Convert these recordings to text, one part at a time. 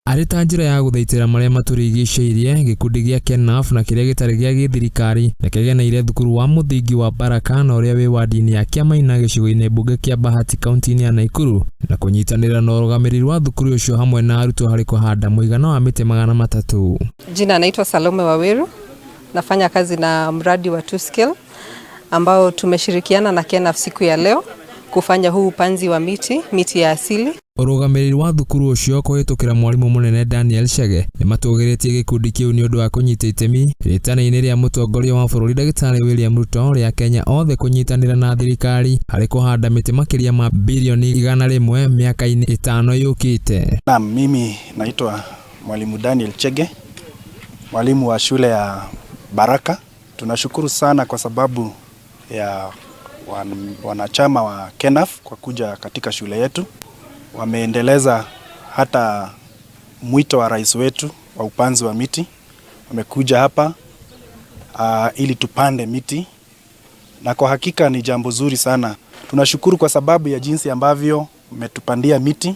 Arĩ ta njĩra ya gũthaitĩra marĩa matũrigicĩirie, gĩkundi gĩa KENAF na kĩrĩa gĩtarĩ gĩa gĩthirikari nĩ kĩgeneire thukuru wa mũthingi wa Baraka na ũrĩa wĩ wadi-inĩ ya Kiamaina gĩcigo-inĩ mbunge kĩa Bahati kaunti-inĩ ya Nakuru na kũnyitanĩra na ũrũgamĩrĩri wa thukuru ũcio hamwe na arutwo harĩ kũhanda mũigana wa mĩtĩ 300. Jina naitwa Salome Waweru, nafanya kazi na mradi wa 2Scale ambao tumeshirikiana na KENAF siku ya leo kufanya huu upanzi wa miti ya asili. Ũrũgamĩrĩri wa thukuru ũcio kũhĩtũkĩra mwarimũ mũnene Daniel Chege nĩ matũgĩrĩtie gĩkundi kĩu nĩ ũndũ wa kũnyita itemi rĩtana-inĩ rĩa mũtongoria wa bũrũri Ndagĩtarĩ William Ruto rĩa Kenya othe kũnyitanĩra na thirikari harĩ kũhanda mĩtĩ makĩria ma bilioni 100 mĩaka-inĩ 5 yũkĩte. Naam, mimi naitwa mwalimu Daniel Chege, mwalimu wa shule ya Baraka. Tunashukuru sana kwa sababu ya wanachama wa KENAF kwa kuja katika shule yetu. Wameendeleza hata mwito wa rais wetu wa upanzi wa miti. Wamekuja hapa ili tupande miti, na kwa hakika ni jambo zuri sana. Tunashukuru kwa sababu ya jinsi ambavyo umetupandia miti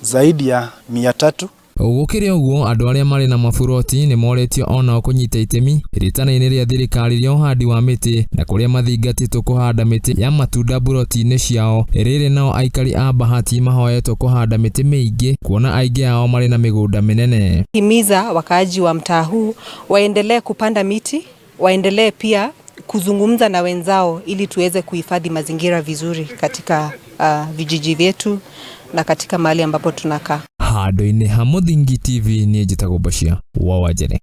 zaidi ya 300. Gũkĩrĩ ũguo, andũ arĩa marĩ na maburoti nĩ moretio onao kũnyita itemi rĩtana-inĩ rĩa thirikari rĩa ũhandi wa mĩtĩ na kũrĩa mathingatĩtwo kũhanda mĩtĩ ya matunda buroti-inĩ ciao. Rĩrĩ nao aikari a Bahati mahoyetwo kũhanda mĩtĩ mĩingĩ kuona aingĩ ao marĩ na mĩgũnda mĩnene. Himiza wakaaji wa mtaa huu waendelee kupanda miti, waendelee pia kuzungumza na wenzao ili tuweze kuhifadhi mazingira vizuri katika vijiji vyetu na katika mahali ambapo tunakaa. Handũ-inĩ ha Mũthingi TV nĩ njĩtagwo Bashia wa Wajere.